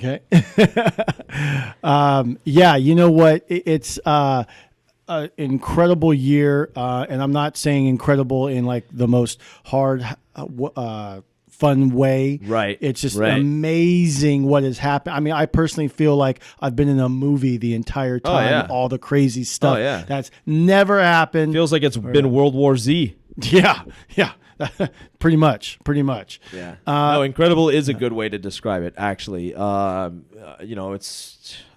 Okay. Yeah, you know what? It's an incredible year, and I'm not saying incredible in like the most hard, fun way. Right. It's just right. amazing what has happened. I mean, I personally feel like I've been in a movie the entire time. yeah. All the crazy stuff yeah. that's never happened. Feels like it's been World War Z. Yeah. Pretty much. Yeah. No, incredible is a good way to describe it, actually. It's,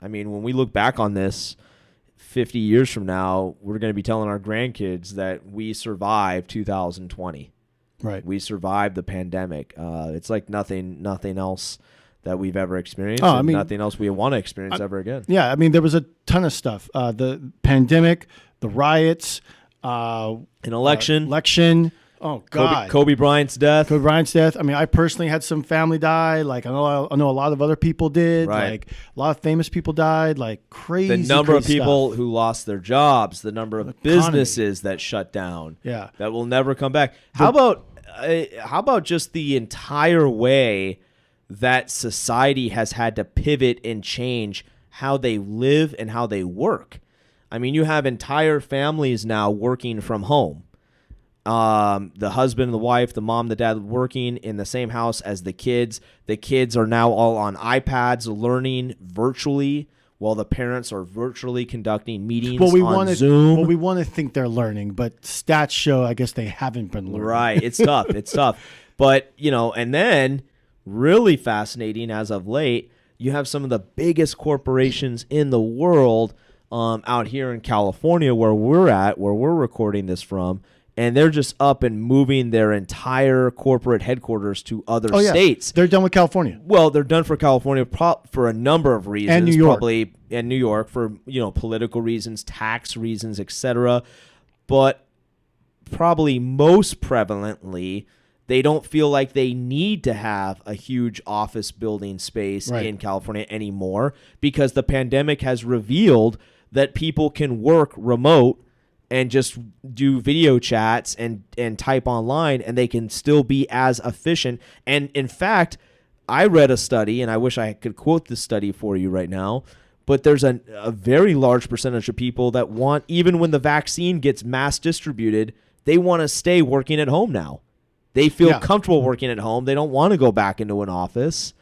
I mean, when we look back on this 50 years from now, we're going to be telling our grandkids that we survived 2020. Right. We survived the pandemic. It's like nothing else that we've ever experienced. Oh, I mean, nothing else we want to experience ever again. Yeah. I mean, there was a ton of stuff. The pandemic, the riots, An election. Oh God! Kobe Bryant's death. I mean, I personally had some family die. Like I know a lot of other people did. Right. Like a lot of famous people died. Like crazy. The number of crazy people stuff. who lost their jobs. The number of businesses that shut down. Yeah. That will never come back. How about just the entire way that society has had to pivot and change how they live and how they work? I mean, you have entire families now working from home. The husband and the wife, the mom, the dad working in the same house as the kids. The kids are now all on iPads learning virtually while the parents are virtually conducting meetings on Zoom. Well, we want to think they're learning, but stats show I guess they haven't been learning. Right. It's tough. But, and then really fascinating as of late, you have some of the biggest corporations in the world out here in California where we're recording this from. And they're just up and moving their entire corporate headquarters to other states. They're done with California. Well, they're done for California for a number of reasons. And New York. Probably, and New York for, political reasons, tax reasons, etc. But probably most prevalently, they don't feel like they need to have a huge office building space in California anymore because the pandemic has revealed that people can work remote and just do video chats and type online, and they can still be as efficient. And in fact, I read a study, and I wish I could quote this study for you right now, but there's a very large percentage of people that want, even when the vaccine gets mass distributed, they want to stay working at home now. They feel comfortable working at home. They don't want to go back into an office.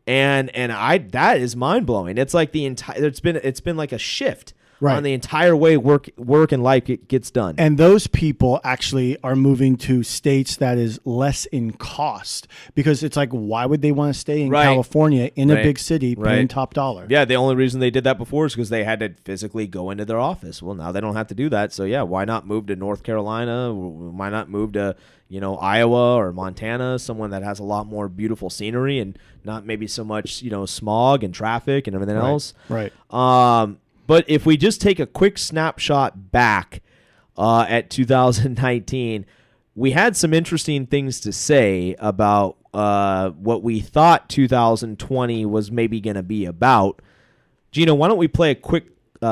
And that is mind blowing. It's like it's been like a shift. Right. On the entire way work and life gets done. And those people actually are moving to states that is less in cost because it's like, why would they want to stay in California in a big city paying top dollar? Yeah, the only reason they did that before is because they had to physically go into their office. Well, now they don't have to do that. So, yeah, why not move to North Carolina? Why not move to, Iowa or Montana, someone that has a lot more beautiful scenery and not maybe so much, smog and traffic and everything else? Right. But if we just take a quick snapshot back at 2019, we had some interesting things to say about what we thought 2020 was maybe going to be about. Gino, why don't we play a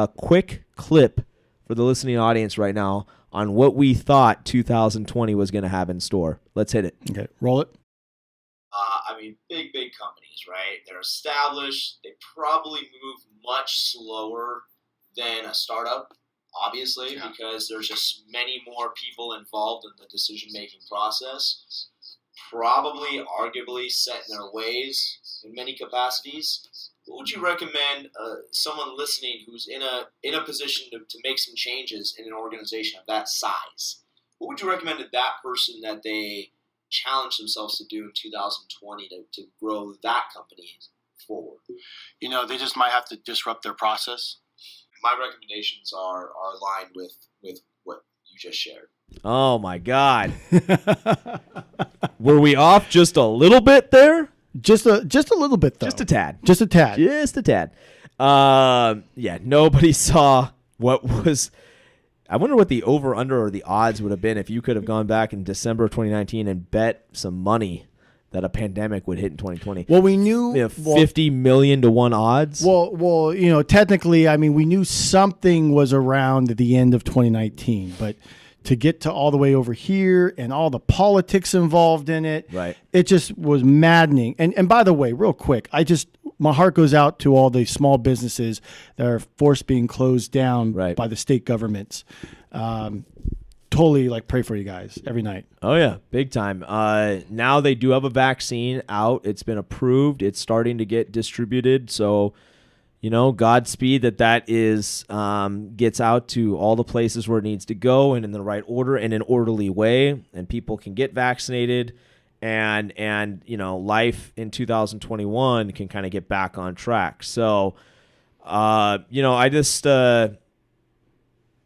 quick clip for the listening audience right now on what we thought 2020 was going to have in store. Let's hit it. Okay, roll it. Big companies, right? They're established. They probably move much slower than a startup, obviously, because there's just many more people involved in the decision-making process. Probably, arguably, set in their ways in many capacities. What would you recommend someone listening who's in a position to make some changes in an organization of that size? What would you recommend to that person that they challenge themselves to do in 2020 to grow that company forward? They just might have to disrupt their process. My recommendations are aligned with what you just shared. Oh my God. Were we off just a little bit there? Just a little bit, though. Just a tad. Just a tad. Nobody saw what was. I wonder what the over, under, or the odds would have been if you could have gone back in December of 2019 and bet some money that a pandemic would hit in 2020. Well, we knew 50 million to 1 odds. Well, technically, I mean, we knew something was around at the end of 2019, but to get to all the way over here and all the politics involved in it, right? It just was maddening. And by the way, real quick, I just my heart goes out to all the small businesses that are forced being closed down Right. by the state governments. Totally like pray for you guys every night. Oh yeah, big time. Now they do have a vaccine out. It's been approved. It's starting to get distributed. So, Godspeed that is gets out to all the places where it needs to go and in the right order and an orderly way, and people can get vaccinated, and life in 2021 can kind of get back on track. So, I just.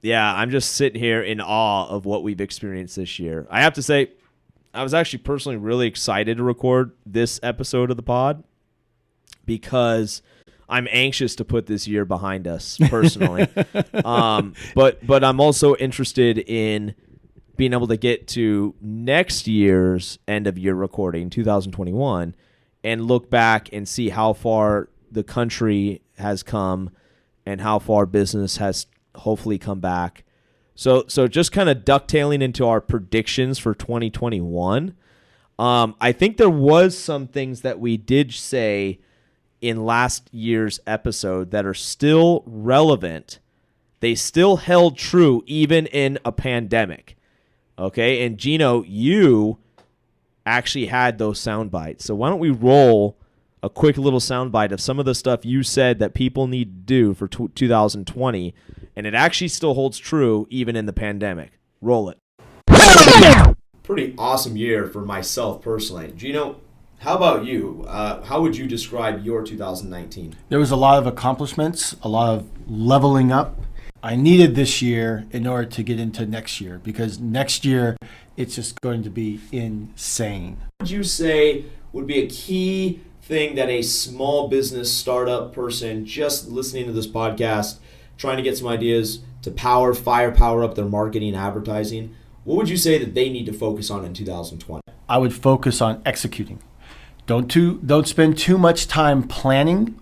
Yeah, I'm just sitting here in awe of what we've experienced this year. I have to say, I was actually personally really excited to record this episode of the pod because I'm anxious to put this year behind us personally. But I'm also interested in being able to get to next year's end of year recording, 2021, and look back and see how far the country has come and how far business has hopefully come back. So just kind of ducktailing into our predictions for 2021. I think there was some things that we did say in last year's episode that are still relevant. They still held true even in a pandemic. Okay, and Gino, you actually had those sound bites. So why don't we roll a quick little soundbite of some of the stuff you said that people need to do for 2020, and it actually still holds true even in the pandemic. Roll it. Pretty awesome year for myself personally. Gino, how about you? How would you describe your 2019? There was a lot of accomplishments, a lot of leveling up. I needed this year in order to get into next year, because next year it's just going to be insane. What would you say would be a key thing that a small business startup person just listening to this podcast, trying to get some ideas to firepower up their marketing and advertising, what would you say that they need to focus on in 2020? I would focus on executing. Don't spend too much time planning,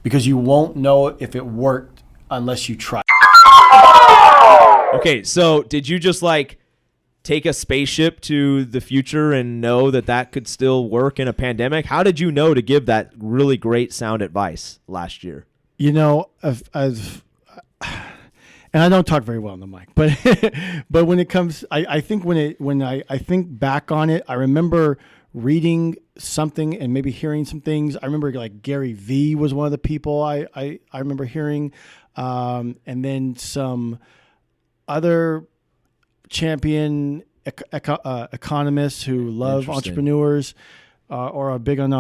because you won't know if it worked unless you try. Okay, so did you just take a spaceship to the future and know that could still work in a pandemic? How did you know to give that really great sound advice last year? I've and I don't talk very well on the mic, but when it comes, I think when I think back on it, I remember reading something and maybe hearing some things. I remember Gary V was one of the people I remember hearing, and then some other champion economists who love entrepreneurs or are big on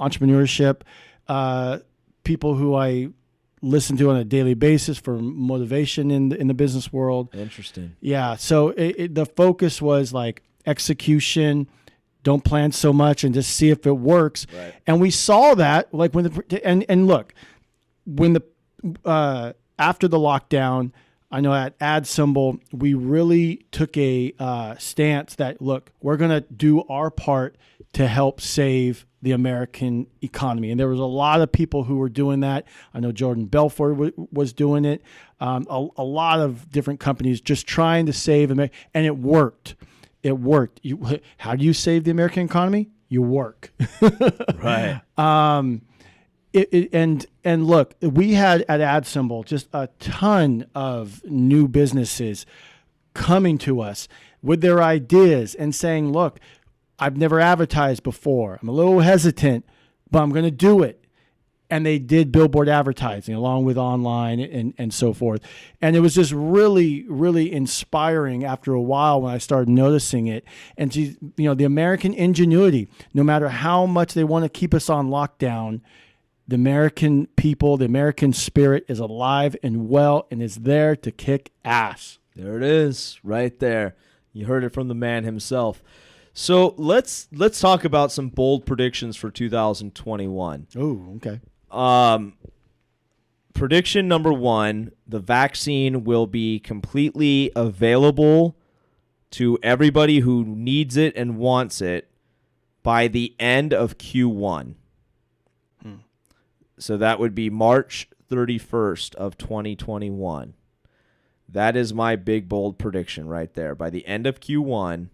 entrepreneurship, people who I listen to on a daily basis for motivation in the business world. Interesting. Yeah. So the focus was execution. Don't plan so much and just see if it works. Right. And we saw that when after the lockdown, I know at AdSymble, we really took a stance that, look, we're going to do our part to help save the American economy. And there was a lot of people who were doing that. I know Jordan Belfort was doing it. A lot of different companies just trying to save America. And it worked. It worked. How do you save the American economy? You work. Right. And look, we had at AdSymble just a ton of new businesses coming to us with their ideas and saying, look, I've never advertised before. I'm a little hesitant, but I'm going to do it. And they did billboard advertising along with online and so forth. And it was just really, really inspiring after a while when I started noticing it. And the American ingenuity, no matter how much they want to keep us on lockdown, the American people, the American spirit is alive and well and is there to kick ass. There it is, right there. You heard it from the man himself. So let's talk about some bold predictions for 2021. Oh, okay. Prediction number 1, the vaccine will be completely available to everybody who needs it and wants it by the end of Q1. So that would be March 31st of 2021. That is my big, bold prediction right there. By the end of Q1.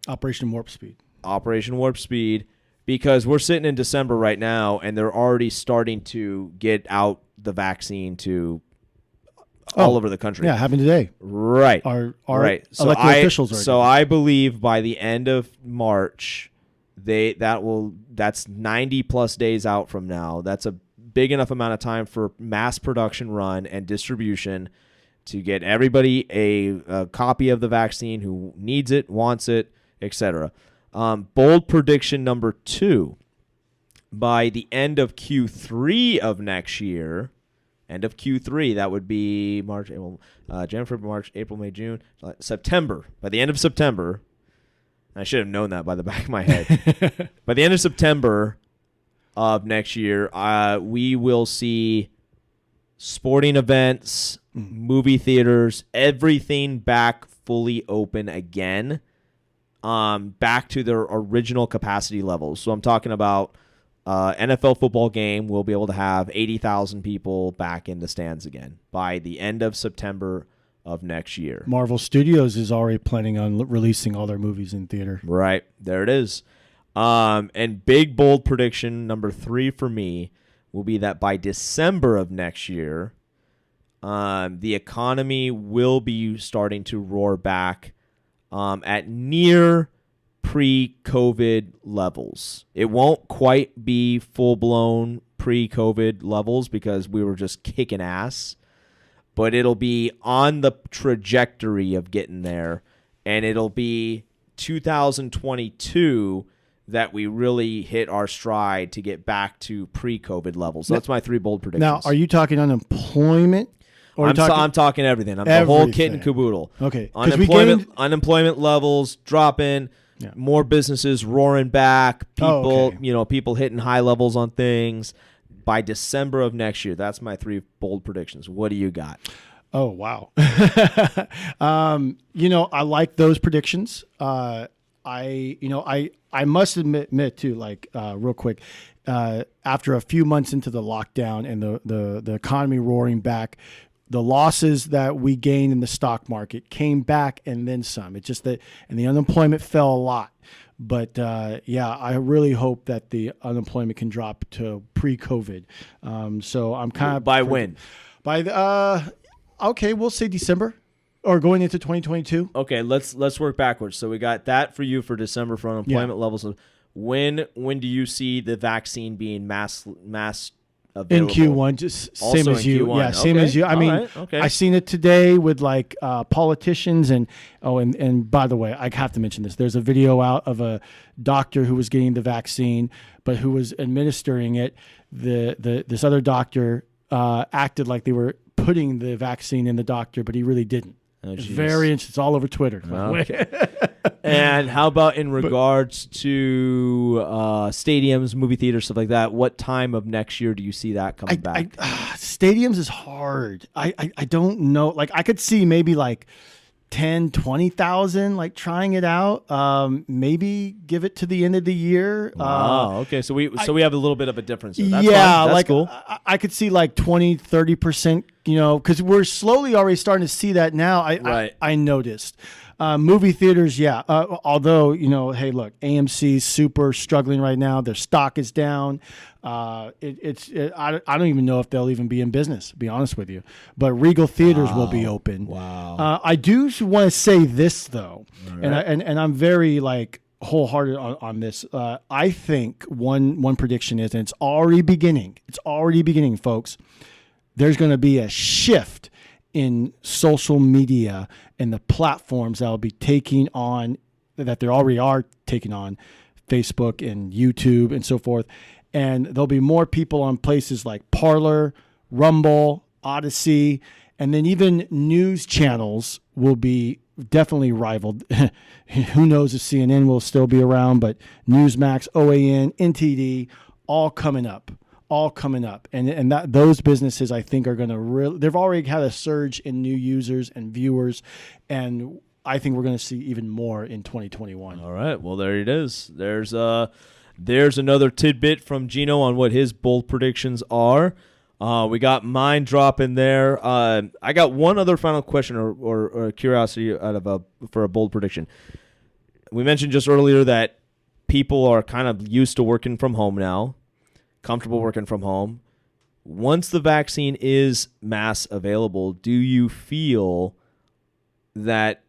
Operation Warp Speed. Operation Warp Speed. because we're sitting in December right now, and they're already starting to get out the vaccine to all over the country. Yeah, happened today. Right. Our right. elected officials are. So I believe by the end of March, that's 90 plus days out from now. That's a big enough amount of time for mass production run and distribution to get everybody a copy of the vaccine who needs it, wants it, etc. Bold prediction number 2. By the end of Q3 of next year, that would be March, April, January, February, March, April, May, June, September. By the end of September, I should have known that by the back of my head. By the end of September of next year, we will see sporting events, movie theaters, everything back fully open again, back to their original capacity levels. So I'm talking about NFL football game. We'll be able to have 80,000 people back in the stands again by the end of September of next year. Marvel Studios is already planning on releasing all their movies in theater. Right. There it is. And big, bold prediction number 3 for me will be that by December of next year, the economy will be starting to roar back at near pre-COVID levels. It won't quite be full-blown pre-COVID levels because we were just kicking ass, but it'll be on the trajectory of getting there, and it'll be 2022 that we really hit our stride to get back to pre-COVID levels. So that's my 3 bold predictions. Now, are you talking unemployment? Or I'm talking everything. The whole kit and caboodle. Okay. Unemployment levels dropping, more businesses roaring back, people hitting high levels on things. By December of next year, that's my 3 bold predictions. What do you got? Oh, wow. I like those predictions. I must admit too, real quick, after a few months into the lockdown and the economy roaring back, the losses that we gained in the stock market came back and then some. It's just that, and the unemployment fell a lot. But I really hope that the unemployment can drop to pre-COVID. So I'm kind of when? We'll say December or going into 2022. Okay, let's work backwards. So we got that for you for December for unemployment levels. When do you see the vaccine being mass available? In Q1, just same as you. Q1. Yeah, same as you. I mean, I seen it today with politicians and by the way, I have to mention this. There's a video out of a doctor who was getting the vaccine, but who was administering it. This other doctor acted like they were putting the vaccine in the doctor, but he really didn't. It's very interesting. It's all over Twitter. Okay. And how about in regards to stadiums, movie theaters, stuff like that? What time of next year do you see that coming back? Stadiums is hard. I don't know. I could see maybe 10, 20,000 trying it out. Maybe give it to the end of the year. Wow. Okay. So we have a little bit of a difference there. That's fine. That's cool. I could see 20, 30%, because we're slowly already starting to see that now. I noticed. Movie theaters, although, hey, look, AMC's super struggling right now. Their stock is down. I don't even know if they'll even be in business, to be honest with you. But Regal Theaters will be open. Wow. I do want to say this, though, right. and I'm very, wholehearted on this. I think one prediction is, and it's already beginning. It's already beginning, folks. There's going to be a shift in social media and the platforms that will be taking on, that they already are taking on, Facebook and YouTube and so forth. And there'll be more people on places like Parler, Rumble, Odyssey, and then even news channels will be definitely rivaled. Who knows if CNN will still be around, but Newsmax, OAN, NTD, all coming up. And those businesses, I think, are going to they've already had a surge in new users and viewers, and I think we're going to see even more in 2021. All right. Well, there it is. There's another tidbit from Gino on what his bold predictions are. We got mine dropping there. I got one other final question or curiosity for a bold prediction. We mentioned just earlier that people are kind of used to working from home now, comfortable working from home. Once the vaccine is mass available, do you feel that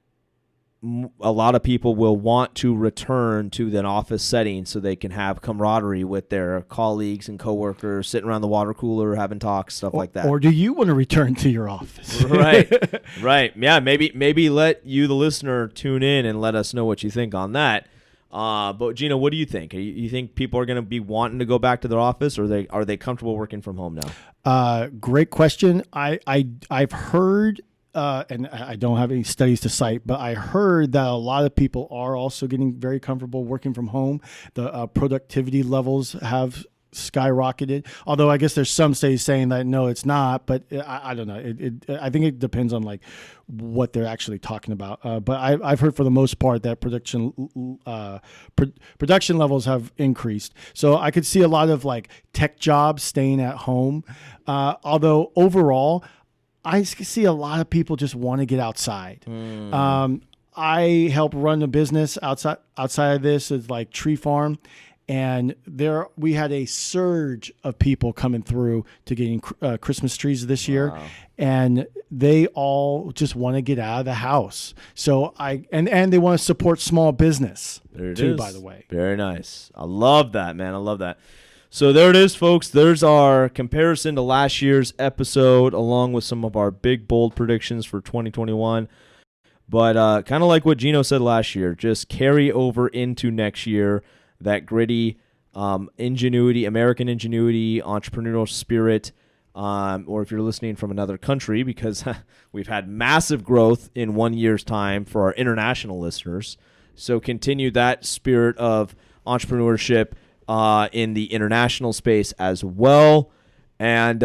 a lot of people will want to return to an office setting so they can have camaraderie with their colleagues and coworkers, sitting around the water cooler, having talks, stuff like that? Or do you want to return to your office? Right. Yeah, maybe let you, the listener, tune in and let us know what you think on that. But Gino, what do you think? You think people are going to be wanting to go back to their office, or are they comfortable working from home now? Great question. I've heard. And I don't have any studies to cite, but I heard that a lot of people are also getting very comfortable working from home. The productivity levels have skyrocketed. Although I guess there's some studies saying that no, it's not. But I don't know. I think it depends on like what they're actually talking about. But I've heard for the most part that production levels have increased. So I could see a lot of like tech jobs staying at home. Although overall, I see a lot of people just want to get outside. I help run a business outside of this. It's like tree farm. And we had a surge of people coming through to getting Christmas trees this year. And they all just want to get out of the house. So and they want to support small business too, by the way. Very nice. I love that, man. I love that. So there it is, folks. There's our comparison to last year's episode, along with some of our big, bold predictions for 2021. But kind of like what Gino said last year, just carry over into next year that gritty ingenuity, American ingenuity, entrepreneurial spirit, or if you're listening from another country, because we've had massive growth in 1 year's time for our international listeners. So continue that spirit of entrepreneurship in the international space as well. And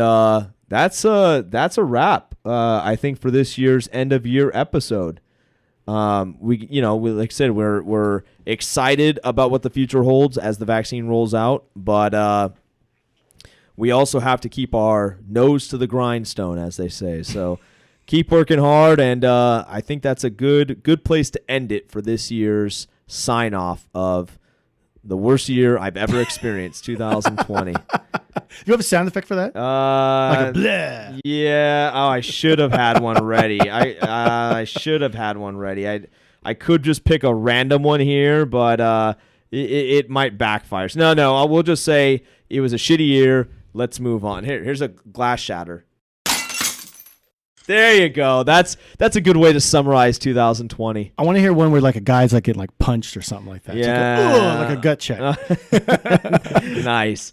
that's a wrap, I think, for this year's end of year episode. We like I said, we're excited about what the future holds as the vaccine rolls out, but we also have to keep our nose to the grindstone, as they say. So keep working hard, and I think that's a good place to end it for this year's sign off of the worst year I've ever experienced, 2020. Do you have a sound effect for that? Like a bleh. Yeah. Oh, I should have had one ready. I should have had one ready. I could just pick a random one here, but it might backfire. So no. We'll just say it was a shitty year. Let's move on. Here's a glass shatter. There you go. That's a good way to summarize 2020. I want to hear one where like a guy's like getting like punched or something like that. Yeah. Like a gut check. Nice.